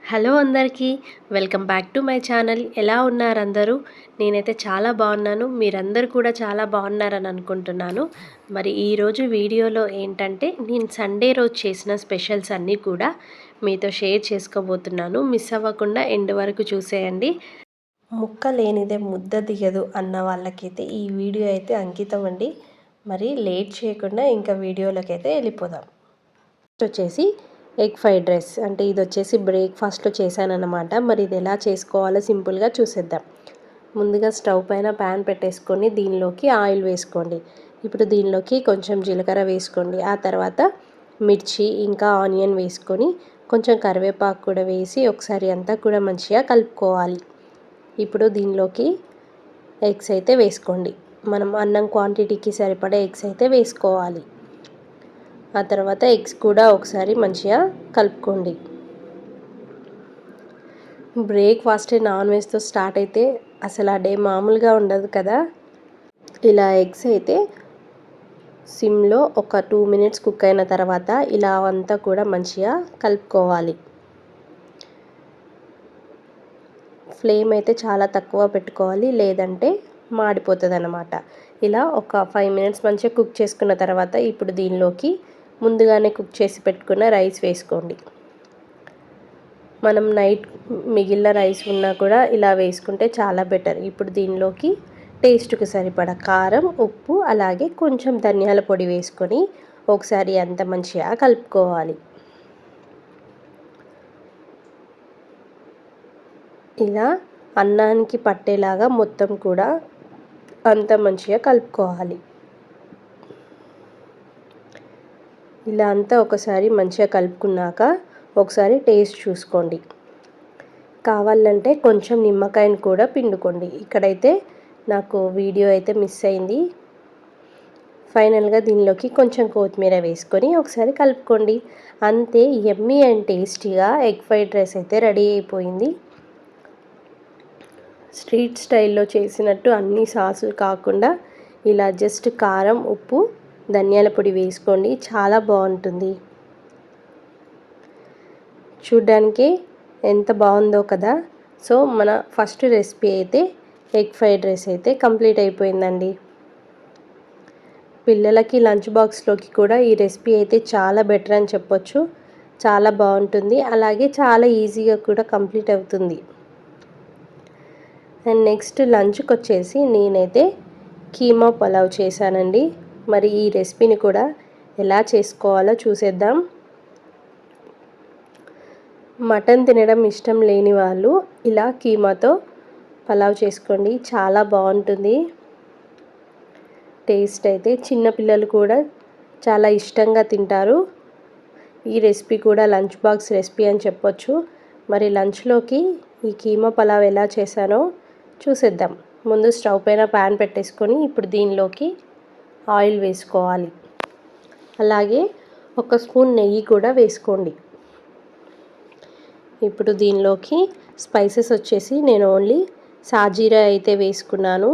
Hello అందరికీ, welcome back to my channel. ఎలా ఉన్నారు అందరూ? నేనైతే చాలా బాగున్నాను. మీరందరూ కూడా చాలా బాగున్నారని అనుకుంటున్నాను. మరి ఈరోజు వీడియోలో ఏంటంటే నేను సండే రోజు చేసిన స్పెషల్స్ అన్నీ కూడా మీతో షేర్ చేసుకోబోతున్నాను. మిస్ అవ్వకుండా ఎండ్ వరకు చూసేయండి. ముక్క లేనిదే ముద్ద దిగదు అన్న వాళ్ళకైతే ఈ వీడియో అయితే అంకితం అండి. మరి లేట్ చేయకుండా ఇంకా వీడియోలోకి అయితే వెళ్ళిపోదాం. వచ్చేసి ఎగ్ ఫ్రైడ్ రైస్ అంటే ఇది వచ్చేసి బ్రేక్ఫాస్ట్లో చేశానన్నమాట. మరి ఇది ఎలా చేసుకోవాలో సింపుల్గా చూసేద్దాం. ముందుగా స్టవ్ పైన ప్యాన్ పెట్టేసుకొని దీనిలోకి ఆయిల్ వేసుకోండి. ఇప్పుడు దీనిలోకి కొంచెం జీలకర్ర వేసుకోండి. ఆ తర్వాత మిర్చి ఇంకా ఆనియన్ వేసుకొని కొంచెం కరివేపాకు కూడా వేసి ఒకసారి అంతా కూడా మంచిగా కలుపుకోవాలి. ఇప్పుడు దీనిలోకి ఎగ్స్ అయితే వేసుకోండి. మనం అన్నం క్వాంటిటీకి సరిపడే ఎగ్స్ అయితే వేసుకోవాలి. ఆ తర్వాత ఎగ్స్ కూడా ఒకసారి మంచిగా కలుపుకోండి. బ్రేక్ఫాస్ట్ నాన్ వెజ్తో స్టార్ట్ అయితే అసలు ఆ డే మామూలుగా ఉండదు కదా. ఇలా ఎగ్స్ అయితే సిమ్లో ఒక 2 మినిట్స్ కుక్ అయిన తర్వాత ఇలా అంతా కూడా మంచిగా కలుపుకోవాలి. ఫ్లేమ్ అయితే చాలా తక్కువ పెట్టుకోవాలి, లేదంటే మాడిపోతుంది అన్నమాట. ఇలా ఒక 5 మినిట్స్ మంచిగా కుక్ చేసుకున్న తర్వాత ఇప్పుడు దీనిలోకి ముందుగానే కుక్ చేసి పెట్టుకున్న రైస్ వేసుకోండి. మనం నైట్ మిగిలిన రైస్ ఉన్నా కూడా ఇలా వేసుకుంటే చాలా బెటర్. ఇప్పుడు దీనిలోకి టేస్ట్కి సరిపడా కారం, ఉప్పు అలాగే కొంచెం ధనియాల పొడి వేసుకొని ఒకసారి అంత మంచిగా కలుపుకోవాలి. ఇలా అన్నానికి పట్టేలాగా మొత్తం కూడా అంత మంచిగా కలుపుకోవాలి. ఇలా అంతా ఒకసారి మంచిగా కలుపుకున్నాక ఒకసారి టేస్ట్ చూసుకోండి. కావాలంటే కొంచెం నిమ్మకాయను కూడా పిండుకోండి. ఇక్కడైతే నాకు వీడియో అయితే మిస్ అయింది. ఫైనల్గా దీనిలోకి కొంచెం కొత్తిమీర వేసుకొని ఒకసారి కలుపుకోండి. అంతే, యమ్మీ అండ్ టేస్టీగా ఎగ్ ఫ్రైడ్ రైస్ అయితే రెడీ అయిపోయింది. స్ట్రీట్ స్టైల్లో చేసినట్టు అన్ని సాసులు కాకుండా ఇలా జస్ట్ కారం, ఉప్పు, ధనియాల పొడి వేసుకోండి. చాలా బాగుంటుంది. చూడ్డానికి ఎంత బాగుందో కదా. సో మన ఫస్ట్ రెసిపీ అయితే ఎగ్ ఫ్రైడ్ రైస్ అయితే కంప్లీట్ అయిపోయిందండి. పిల్లలకి లంచ్ బాక్స్లోకి కూడా ఈ రెసిపీ అయితే చాలా బెటర్ అని చెప్పొచ్చు. చాలా బాగుంటుంది, అలాగే చాలా ఈజీగా కూడా కంప్లీట్ అవుతుంది. అండ్ నెక్స్ట్ లంచ్కి వచ్చేసి నేనైతే కీమా పులావ్ చేశానండి. మరి ఈ రెసిపీని కూడా ఎలా చేసుకోవాలో చూసేద్దాం. మటన్ తినడం ఇష్టం లేని వాళ్ళు ఇలా కీమాతో పులావ్ చేసుకోండి, చాలా బాగుంటుంది. టేస్ట్ అయితే చిన్నపిల్లలు కూడా చాలా ఇష్టంగా తింటారు. ఈ రెసిపీ కూడా లంచ్ బాక్స్ రెసిపీ అని చెప్పొచ్చు. మరి లంచ్లోకి ఈ కీమా పులావ్ ఎలా చేశానో చూసేద్దాం. ముందు స్టవ్ పైన ప్యాన్ పెట్టేసుకొని ఇప్పుడు దీనిలోకి ఆయిల్ వేసుకోవాలి. అలాగే 1 స్పూన్ నెయ్యి కూడా వేసుకోండి. ఇప్పుడు దీనిలోకి స్పైసెస్ వచ్చేసి నేను ఓన్లీ సాజీరా అయితే వేసుకున్నాను.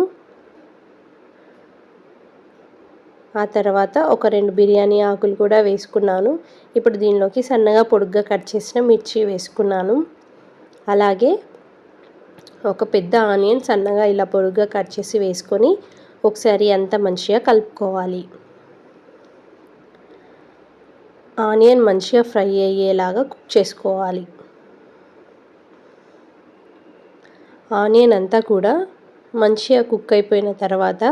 ఆ తర్వాత ఒక 2 బిర్యానీ ఆకులు కూడా వేసుకున్నాను. ఇప్పుడు దీనిలోకి సన్నగా పొడుగ్గా కట్ చేసిన మిర్చి వేసుకున్నాను. అలాగే ఒక పెద్ద ఆనియన్ సన్నగా ఇలా పొడుగ్గా కట్ చేసి వేసుకొని ఒకసారి అంతా మంచిగా కలుపుకోవాలి. ఆనియన్ మంచిగా ఫ్రై అయ్యేలాగా కుక్ చేసుకోవాలి. ఆనియన్ అంతా కూడా మంచిగా కుక్ అయిపోయిన తర్వాత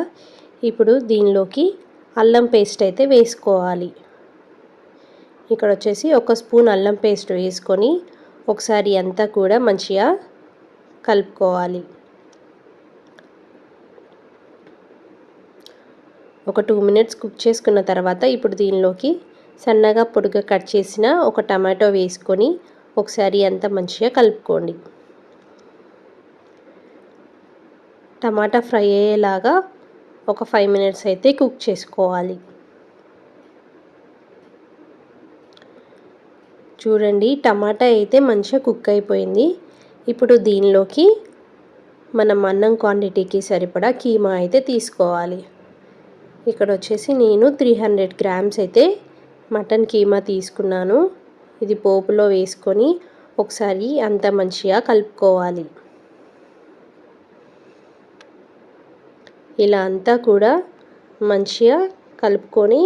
ఇప్పుడు దీనిలోకి అల్లం పేస్ట్ అయితే వేసుకోవాలి. ఇక్కడ వచ్చేసి 1 స్పూన్ అల్లం పేస్ట్ వేసుకొని ఒకసారి అంతా కూడా మంచిగా కలుపుకోవాలి. ఒక 2 మినిట్స్ కుక్ చేసుకున్న తర్వాత ఇప్పుడు దీనిలోకి సన్నగా పొడుగ్గా కట్ చేసిన ఒక టమాటో వేసుకొని ఒకసారి అంతా మంచిగా కలుపుకోండి. టమాటా ఫ్రై అయ్యేలాగా ఒక 5 మినిట్స్ అయితే కుక్ చేసుకోవాలి. చూడండి, టమాటా అయితే మంచిగా కుక్ అయిపోయింది. ఇప్పుడు దీనిలోకి మనం అన్నం క్వాంటిటీకి సరిపడా కీమా అయితే తీసుకోవాలి. ఇక్కడ వచ్చేసి నేను 300 గ్రామ్స్ అయితే మటన్ కీమా తీసుకున్నాను. ఇది పోపులో వేసుకొని ఒకసారి అంతా మంచిగా కలుపుకోవాలి. ఇలా అంతా కూడా మంచిగా కలుపుకొని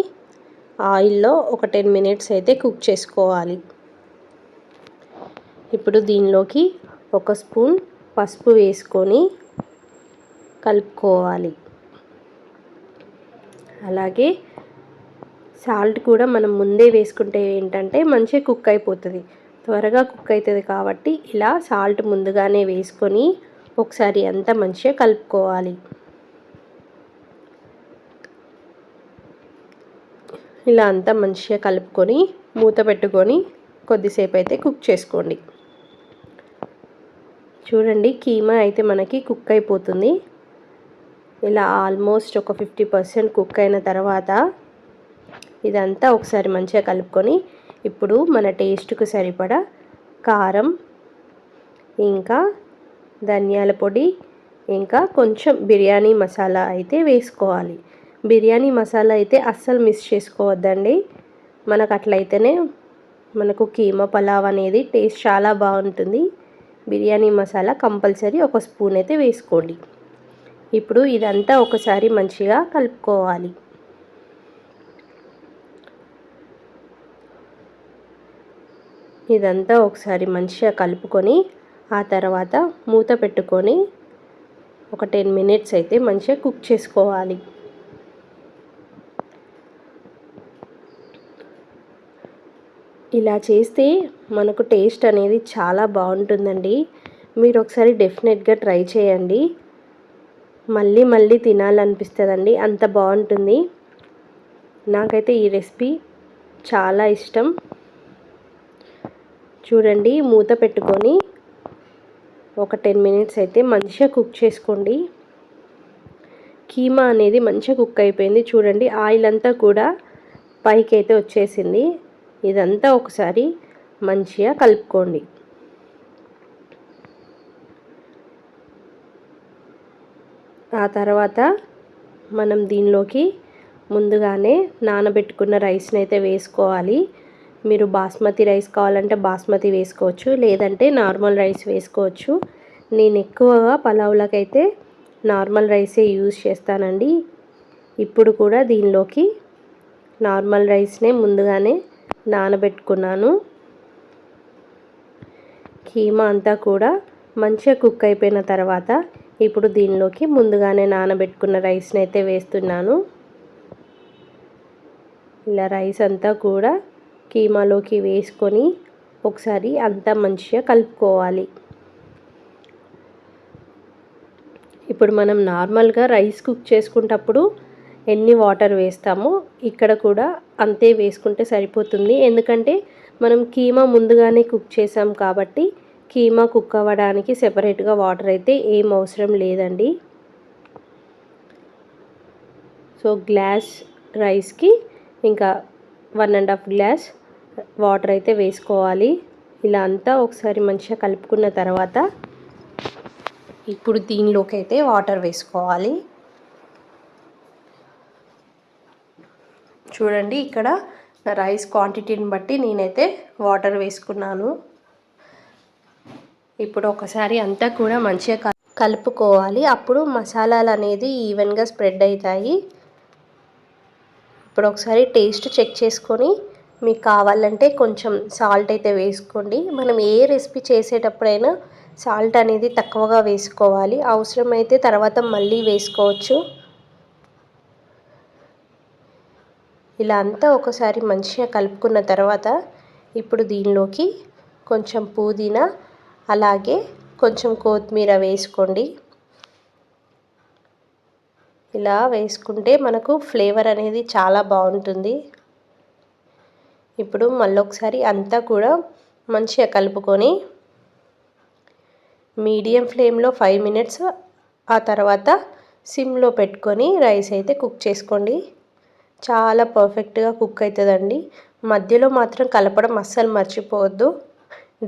ఆయిల్లో ఒక 10 మినిట్స్ అయితే కుక్ చేసుకోవాలి. ఇప్పుడు దీనిలోకి ఒక స్పూన్ పసుపు వేసుకొని కలుపుకోవాలి. అలాగే సాల్ట్ కూడా మనం ముందే వేసుకుంటే ఏంటంటే మంచిగా కుక్ అయిపోతుంది, త్వరగా కుక్ అవుతుంది. కాబట్టి ఇలా సాల్ట్ ముందుగానే వేసుకొని ఒకసారి అంతా మంచిగా కలుపుకోవాలి. ఇలా అంతా మంచిగా కలుపుకొని మూత పెట్టుకొని కొద్దిసేపు అయితే కుక్ చేసుకోండి. చూడండి, కీమా అయితే మనకి కుక్ అయిపోతుంది. ఇలా ఆల్మోస్ట్ ఒక 50% కుక్ అయిన తర్వాత ఇదంతా ఒకసారి మంచిగా కలుపుకొని ఇప్పుడు మన టేస్ట్కు సరిపడా కారం, ఇంకా ధనియాల పొడి, ఇంకా కొంచెం బిర్యానీ మసాలా అయితే వేసుకోవాలి. బిర్యానీ మసాలా అయితే అస్సలు మిస్ చేసుకోవద్దండి. మనకు అట్లయితేనే మనకు కీమా పలావ్ అనేది టేస్ట్ చాలా బాగుంటుంది. బిర్యానీ మసాలా కంపల్సరీ ఒక స్పూన్ అయితే వేసుకోండి. ఇప్పుడు ఇదంతా ఒకసారి మంచిగా కలుపుకోవాలి. ఇదంతా ఒకసారి మంచిగా కలుపుకొని ఆ తర్వాత మూత పెట్టుకొని ఒక 10 మినిట్స్ అయితే మంచిగా కుక్ చేసుకోవాలి. ఇలా చేస్తే మనకు టేస్ట్ అనేది చాలా బాగుంటుందండి. మీరు ఒకసారి డెఫినెట్గా ట్రై చేయండి. మళ్ళీ మళ్ళీ తినాలనిపిస్తుందండి, అంత బాగుంటుంది. నాకైతే ఈ రెసిపీ చాలా ఇష్టం. చూడండి, మూత పెట్టుకొని ఒక 10 మినిట్స్ అయితే మంచిగా కుక్ చేసుకోండి. కీమా అనేది మంచిగా కుక్ అయిపోయింది. చూడండి, ఆయిల్ అంతా కూడా పైకి అయితే వచ్చేసింది. ఇదంతా ఒకసారి మంచిగా కలుపుకోండి. ఆ తర్వాత మనం దీనిలోకి ముందుగానే నానబెట్టుకున్న రైస్ని అయితే వేసుకోవాలి. మీరు బాస్మతి రైస్ కావాలంటే బాస్మతి వేసుకోవచ్చు, లేదంటే నార్మల్ రైస్ వేసుకోవచ్చు. నేను ఎక్కువగా పలావులకైతే నార్మల్ రైసే యూజ్ చేస్తానండి. ఇప్పుడు కూడా దీనిలోకి నార్మల్ రైస్నే ముందుగానే నానబెట్టుకున్నాను. కీమా అంతా కూడా మంచిగా కుక్ అయిపోయిన తర్వాత ఇప్పుడు దీనిలోకి ముందుగానే నానబెట్టుకున్న రైస్ని అయితే వేస్తున్నాను. ఇలా రైస్ అంతా కూడా కీమాలోకి వేసుకొని ఒకసారి అంతా మంచిగా కలుపుకోవాలి. ఇప్పుడు మనం నార్మల్గా రైస్ కుక్ చేసుకునేటప్పుడు ఎన్ని వాటర్ వేస్తామో ఇక్కడ కూడా అంతే వేసుకుంటే సరిపోతుంది. ఎందుకంటే మనం కీమా ముందుగానే కుక్ చేసాం కాబట్టి కీమా కుక్ అవ్వడానికి సెపరేట్గా వాటర్ అయితే ఏం అవసరం లేదండి. సో గ్లాస్ రైస్కి ఇంకా 1.5 గ్లాస్ వాటర్ అయితే వేసుకోవాలి. ఇలా అంతా ఒకసారి మంచిగా కలుపుకున్న తర్వాత ఇప్పుడు దీనిలోకి అయితే వాటర్ వేసుకోవాలి. చూడండి, ఇక్కడ రైస్ క్వాంటిటీని బట్టి నేనైతే వాటర్ వేసుకున్నాను. ఇప్పుడు ఒకసారి అంతా కూడా మంచిగా కలుపుకోవాలి. అప్పుడు మసాలాలు అనేది ఈవెన్గా స్ప్రెడ్ అవుతాయి. ఇప్పుడు ఒకసారి టేస్ట్ చెక్ చేసుకొని మీకు కావాలంటే కొంచెం సాల్ట్ అయితే వేసుకోండి. మనం ఏ రెసిపీ చేసేటప్పుడైనా సాల్ట్ అనేది తక్కువగా వేసుకోవాలి. అవసరమైతే తర్వాత మళ్ళీ వేసుకోవచ్చు. ఇలా అంతా ఒకసారి మంచిగా కలుపుకున్న తర్వాత ఇప్పుడు దీనిలోకి కొంచెం పుదీనా అలాగే కొంచెం కొత్తిమీర వేసుకోండి. ఇలా వేసుకుంటే మనకు ఫ్లేవర్ అనేది చాలా బాగుంటుంది. ఇప్పుడు మళ్ళీ ఒకసారి అంతా కూడా మంచిగా కలుపుకొని మీడియం ఫ్లేమ్లో 5 మినిట్స్, ఆ తర్వాత సిమ్లో పెట్టుకొని రైస్ అయితే కుక్ చేసుకోండి. చాలా పర్ఫెక్ట్గా కుక్ అవుతుందండి. మధ్యలో మాత్రం కలపడం అస్సలు మర్చిపోవద్దు.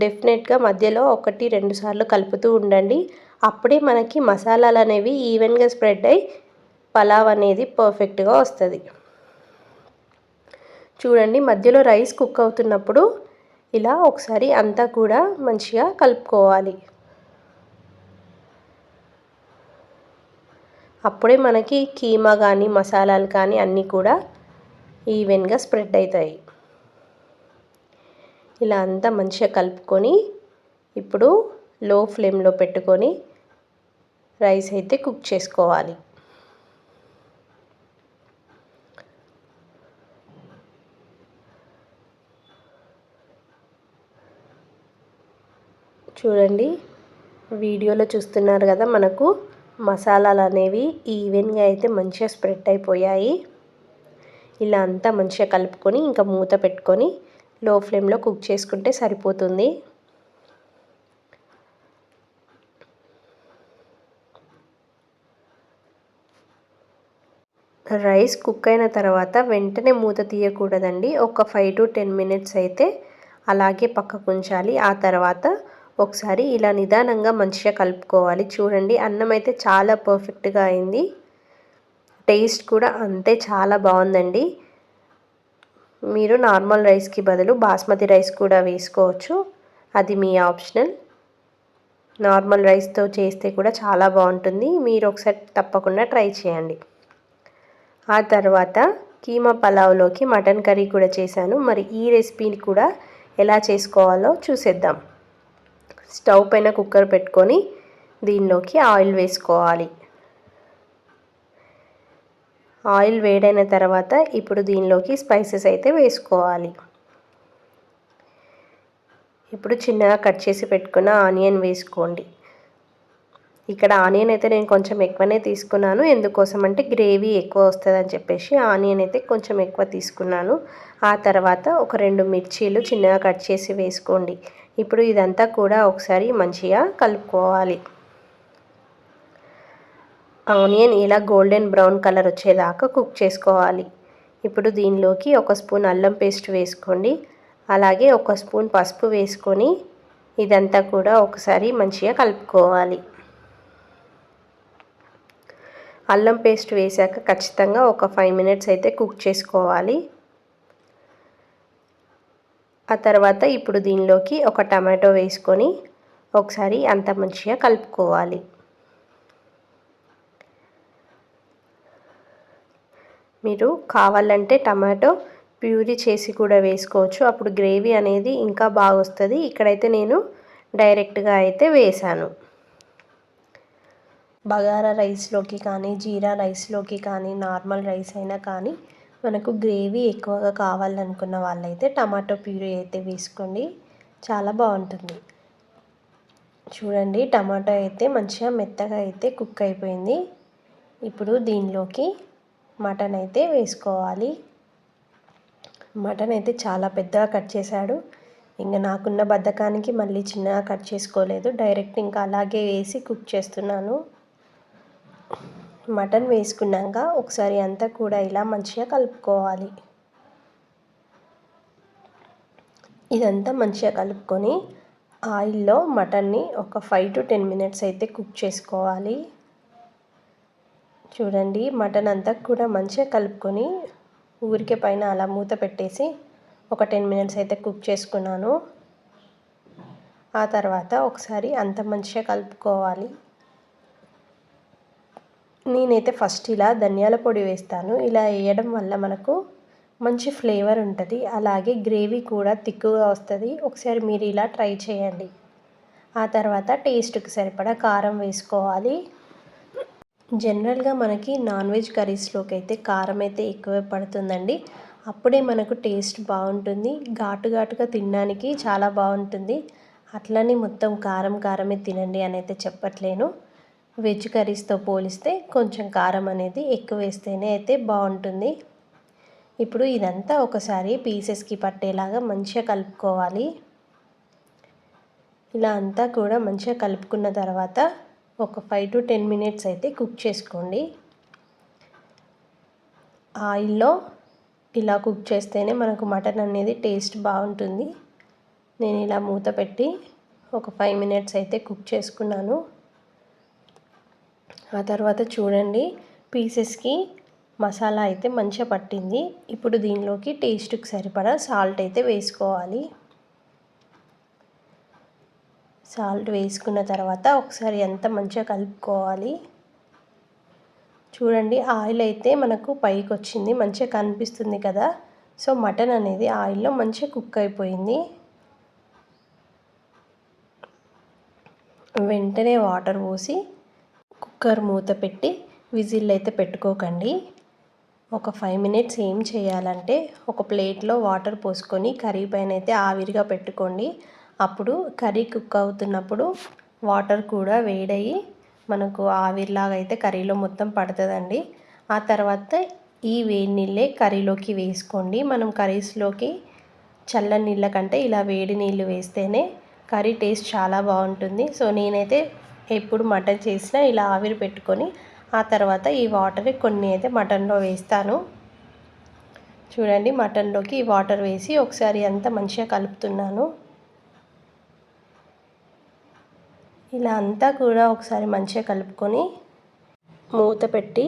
డెఫినెట్గా మధ్యలో 1-2 సార్లు కలుపుతూ ఉండండి. అప్పుడే మనకి మసాలాలు అనేవి ఈవెన్గా స్ప్రెడ్ అయ్యి పలావ్ అనేది పర్ఫెక్ట్గా వస్తుంది. చూడండి, మధ్యలో రైస్ కుక్ అవుతున్నప్పుడు ఇలా ఒకసారి అంతా కూడా మంచిగా కలుపుకోవాలి. అప్పుడే మనకి కీమా కానీ మసాలాలు కానీ అన్నీ కూడా ఈవెన్గా స్ప్రెడ్ అవుతాయి. ఇలా అంతా మంచిగా కలుపుకొని ఇప్పుడు లో ఫ్లేమ్లో పెట్టుకొని రైస్ అయితే కుక్ చేసుకోవాలి. చూడండి, వీడియోలో చూస్తున్నారు కదా, మనకు మసాలాలు అనేవి ఈవెన్గా అయితే మంచిగా స్ప్రెడ్ అయిపోయాయి. ఇలా అంతా మంచిగా కలుపుకొని ఇంకా మూత పెట్టుకొని లో ఫ్లేమ్లో కుక్ చేసుకుంటే సరిపోతుంది. రైస్ కుక్ అయిన తర్వాత వెంటనే మూత తీయకూడదండి. ఒక 5 to 10 మినిట్స్ అయితే అలాగే పక్కకు ఉంచాలి. ఆ తర్వాత ఒకసారి ఇలా నిదానంగా మంచిగా కలుపుకోవాలి. చూడండి, అన్నం అయితే చాలా పర్ఫెక్ట్గా అయింది. టేస్ట్ కూడా అంతే చాలా బాగుందండి. మీరు నార్మల్ రైస్కి బదులు బాస్మతి రైస్ కూడా వేసుకోవచ్చు, అది మీ ఆప్షనల్. నార్మల్ రైస్తో చేస్తే కూడా చాలా బాగుంటుంది. మీరు ఒకసారి తప్పకుండా ట్రై చేయండి. ఆ తర్వాత కీమా పలావ్లోకి మటన్ కర్రీ కూడా చేశాను. మరి ఈ రెసిపీని కూడా ఎలా చేసుకోవాలో చూసేద్దాం. స్టవ్ పైన కుక్కర్ పెట్టుకొని దీనిలోకి ఆయిల్ వేసుకోవాలి. ఆయిల్ వేడైన తర్వాత ఇప్పుడు దీనిలోకి స్పైసెస్ అయితే వేసుకోవాలి. ఇప్పుడు చిన్నగా కట్ చేసి పెట్టుకున్న ఆనియన్ వేసుకోండి. ఇక్కడ ఆనియన్ అయితే నేను కొంచెం ఎక్కువనే తీసుకున్నాను. ఎందుకోసం అంటే గ్రేవీ ఎక్కువ వస్తుందని చెప్పేసి ఆనియన్ అయితే కొంచెం ఎక్కువ తీసుకున్నాను. ఆ తర్వాత ఒక 2 మిర్చీలు చిన్నగా కట్ చేసి వేసుకోండి. ఇప్పుడు ఇదంతా కూడా ఒకసారి మంచిగా కలుపుకోవాలి. ఆనియన్ ఇలా గోల్డెన్ బ్రౌన్ కలర్ వచ్చేదాకా కుక్ చేసుకోవాలి. ఇప్పుడు దీనిలోకి 1 స్పూన్ అల్లం పేస్ట్ వేసుకోండి. అలాగే 1 స్పూన్ పసుపు వేసుకొని ఇదంతా కూడా ఒకసారి మంచిగా కలుపుకోవాలి. అల్లం పేస్ట్ వేసాక ఖచ్చితంగా ఒక 5 మినిట్స్ అయితే కుక్ చేసుకోవాలి. ఆ తర్వాత ఇప్పుడు దీనిలోకి ఒక టమాటో వేసుకొని ఒకసారి అంత మంచిగా కలుపుకోవాలి. మీరు కావాలంటే టమాటో ప్యూరీ చేసి కూడా వేసుకోవచ్చు, అప్పుడు గ్రేవీ అనేది ఇంకా బాగా వస్తుంది. ఇక్కడైతే నేను డైరెక్ట్గా అయితే వేసాను. బగారా రైస్లోకి కానీ జీరా రైస్లోకి కానీ నార్మల్ రైస్ అయినా కానీ మనకు గ్రేవీ ఎక్కువగా కావాలనుకున్న వాళ్ళైతే టమాటో ప్యూరీ అయితే వేసుకోండి, చాలా బాగుంటుంది. చూడండి, టమాటో అయితే మంచిగా మెత్తగా అయితే కుక్ అయిపోయింది. ఇప్పుడు దీనిలోకి మటన్ అయితే వేసుకోవాలి. మటన్ అయితే చాలా పెద్దగా కట్ చేశాడు. ఇంకా నాకున్న బద్ధకానికి మళ్ళీ చిన్నగా కట్ చేసుకోలేదు, డైరెక్ట్ ఇంకా అలాగే వేసి కుక్ చేస్తున్నాను. మటన్ వేసుకున్నాక ఒకసారి అంతా కూడా ఇలా మంచిగా కలుపుకోవాలి. ఇదంతా మంచిగా కలుపుకొని ఆయిల్లో మటన్ని ఒక 5 to 10 మినిట్స్ అయితే కుక్ చేసుకోవాలి. చూడండి, మటన్ అంతా కూడా మంచిగా కలుపుకొని ఊరికే పైన అలా మూత పెట్టేసి ఒక 10 మినిట్స్ అయితే కుక్ చేసుకున్నాను. ఆ తర్వాత ఒకసారి అంత మంచిగా కలుపుకోవాలి. నేనైతే ఫస్ట్ ఇలా ధనియాల పొడి వేస్తాను. ఇలా వేయడం వల్ల మనకు మంచి ఫ్లేవర్ ఉంటుంది, అలాగే గ్రేవీ కూడా తిక్కుగా వస్తుంది. ఒకసారి మీరు ఇలా ట్రై చేయండి. ఆ తర్వాత టేస్ట్కి సరిపడా కారం వేసుకోవాలి. జనరల్గా మనకి నాన్ వెజ్ కర్రీస్లోకి అయితే కారం అయితే ఎక్కువ పడుతుందండి, అప్పుడే మనకు టేస్ట్ బాగుంటుంది. ఘాటుగా తినడానికి చాలా బాగుంటుంది. అట్లని మొత్తం కారం కారమే తినండి అని అయితే చెప్పట్లేను. వెజ్ కర్రీస్తో పోలిస్తే కొంచెం కారం అనేది ఎక్కువ వేస్తేనే అయితే బాగుంటుంది. ఇప్పుడు ఇదంతా ఒకసారి పీసెస్కి పట్టేలాగా మంచిగా కలుపుకోవాలి. ఇలా అంతా కూడా మంచిగా కలుపుకున్న తర్వాత ఒక 5 to 10 మినిట్స్ అయితే కుక్ చేసుకోండి. ఆయిల్లో ఇలా కుక్ చేస్తేనే మనకు మటన్ అనేది టేస్ట్ బాగుంటుంది. నేను ఇలా మూత పెట్టి ఒక 5 మినిట్స్ అయితే కుక్ చేసుకున్నాను. ఆ తర్వాత చూడండి, పీసెస్కి మసాలా అయితే మంచిగా పట్టింది. ఇప్పుడు దీనిలోకి టేస్ట్కి సరిపడా సాల్ట్ అయితే వేసుకోవాలి. సాల్ట్ వేసుకున్న తర్వాత ఒకసారి అంతా మంచిగా కలుపుకోవాలి. చూడండి ఆయిల్ అయితే మనకు పైకి వచ్చింది, మంచిగా కనిపిస్తుంది కదా. సో మటన్ అనేది ఆయిల్లో మంచిగా కుక్ అయిపోయింది. వెంటనే వాటర్ పోసి కుక్కర్ మూత పెట్టి విజిల్ అయితే పెట్టుకోకండి. ఒక 5 మినిట్స్ ఏం చేయాలంటే ఒక ప్లేట్లో వాటర్ పోసుకొని కర్రీ పైన అయితే ఆవిరిగా పెట్టుకోండి. అప్పుడు కర్రీ కుక్ అవుతున్నప్పుడు వాటర్ కూడా వేడయ్యి మనకు ఆవిరిలాగా అయితే కర్రీలో మొత్తం పడుతుందండి. ఆ తర్వాత ఈ వేడి నీళ్ళే కర్రీలోకి వేసుకోండి. మనం కర్రీస్లోకి చల్లని నీళ్ళ కంటే ఇలా వేడి నీళ్ళు వేస్తేనే కర్రీ టేస్ట్ చాలా బాగుంటుంది. సో నేనైతే ఎప్పుడు మటన్ చేసినా ఇలా ఆవిరి పెట్టుకొని ఆ తర్వాత ఈ వాటర్ కొన్ని అయితే మటన్లో వేస్తాను. చూడండి మటన్లోకి ఈ వాటర్ వేసి ఒకసారి అంతా మంచిగా కలుపుతున్నాను. ఇలా అంతా కూడా ఒకసారి మంచిగా కలుపుకొని మూత పెట్టి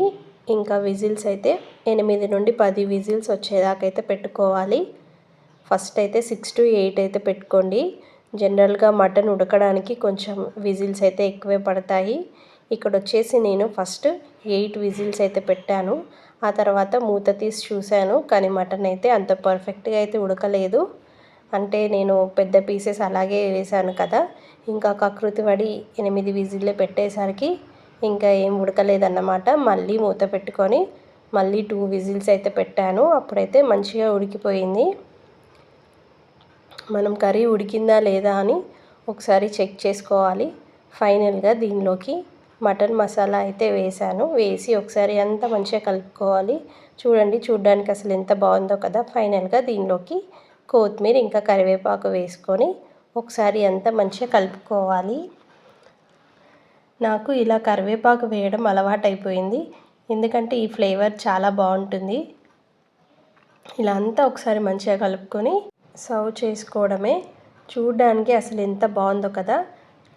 ఇంకా విజిల్స్ అయితే 8 నుండి 10 విజిల్స్ వచ్చేదాకా అయితే పెట్టుకోవాలి. ఫస్ట్ అయితే 6 to 8 అయితే పెట్టుకోండి. జనరల్గా మటన్ ఉడకడానికి కొంచెం విజిల్స్ అయితే ఎక్కువే పడతాయి. ఇక్కడ వచ్చేసి నేను ఫస్ట్ 8 విజిల్స్ అయితే పెట్టాను. ఆ తర్వాత మూత తీసి చూశాను, కానీ మటన్ అయితే అంత పర్ఫెక్ట్గా అయితే ఉడకలేదు. అంటే నేను పెద్ద పీసెస్ అలాగే వేసాను కదా, ఇంకా కకృతి పడి 8 విజిల్లే పెట్టేసరికి ఇంకా ఏం ఉడకలేదన్నమాట. మళ్ళీ మూత పెట్టుకొని మళ్ళీ 2 విజిల్స్ అయితే పెట్టాను. అప్పుడైతే మంచిగా ఉడికిపోయింది. మనం కర్రీ ఉడికిందా లేదా అని ఒకసారి చెక్ చేసుకోవాలి. ఫైనల్గా దీనిలోకి మటన్ మసాలా అయితే వేసాను. వేసి ఒకసారి అంతా మంచిగా కలుపుకోవాలి. చూడండి, చూడడానికి అసలు ఎంత బాగుందో కదా. ఫైనల్గా దీనిలోకి కొత్తిమీర ఇంకా కరివేపాకు వేసుకొని ఒకసారి అంతా మంచిగా కలుపుకోవాలి. నాకు ఇలా కరివేపాకు వేయడం అలవాటైపోయింది, ఎందుకంటే ఈ ఫ్లేవర్ చాలా బాగుంటుంది. ఇలా అంతా ఒకసారి మంచిగా కలుపుకొని సర్వ్ చేసుకోవడమే. చూడడానికి అసలు ఎంత బాగుందో కదా,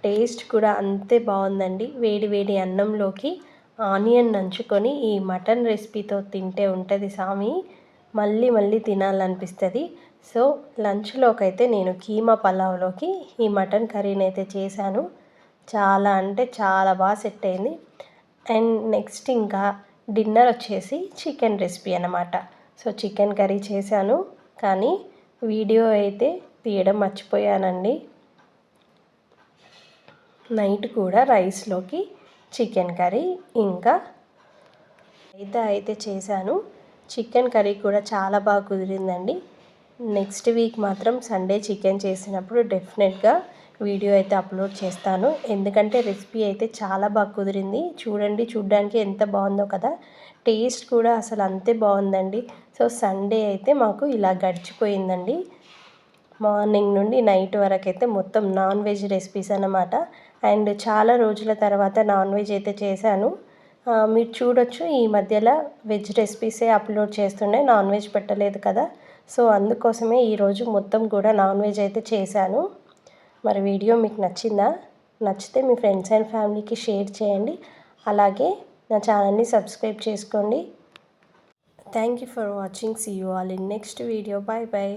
టేస్ట్ కూడా అంతే బాగుందండి. వేడి వేడి అన్నంలోకి ఆనియన్ నంచుకొని ఈ మటన్ రెసిపీతో తింటే ఉంటుంది సామి, మళ్ళీ మళ్ళీ తినాలనిపిస్తుంది. సో లంచ్లోకి అయితే నేను కీమా పలావ్లోకి ఈ మటన్ కర్రీని అయితే చేశాను. చాలా అంటే చాలా బాగా సెట్ అయింది. అండ్ నెక్స్ట్ ఇంకా డిన్నర్ వచ్చేసి చికెన్ రెసిపీ అన్నమాట. సో చికెన్ కర్రీ చేశాను, కానీ వీడియో అయితే తీయడం మర్చిపోయానండి. నైట్ కూడా రైస్లోకి చికెన్ కర్రీ ఇంకా రైతా అయితే చేశాను. చికెన్ కర్రీ కూడా చాలా బాగా కుదిరిందండి. నెక్స్ట్ వీక్ మాత్రం సండే చికెన్ చేసినప్పుడు డెఫినెట్గా వీడియో అయితే అప్లోడ్ చేస్తాను, ఎందుకంటే రెసిపీ అయితే చాలా బాగా కుదిరింది. చూడండి, చూడడానికి ఎంత బాగుందో కదా, టేస్ట్ కూడా అసలు అంతే బాగుందండి. సో సండే అయితే మాకు ఇలా గడిచిపోయిందండి. మార్నింగ్ నుండి నైట్ వరకు అయితే మొత్తం నాన్ వెజ్ రెసిపీస్ అన్నమాట. అండ్ చాలా రోజుల తర్వాత నాన్ వెజ్ అయితే చేశాను. మీరు చూడొచ్చు, ఈ మధ్యలో వెజ్ రెసిపీసే అప్లోడ్ చేస్తుండే, నాన్ వెజ్ పెట్టలేదు కదా. సో అందుకోసమే ఈరోజు మొత్తం కూడా నాన్ వెజ్ అయితే చేశాను. మరి వీడియో మీకు నచ్చిందా? నచ్చితే మీ ఫ్రెండ్స్ అండ్ ఫ్యామిలీకి షేర్ చేయండి. అలాగే నా ఛానల్ని సబ్స్క్రైబ్ చేసుకోండి. Thank you for watching. See you all in next video. Bye bye.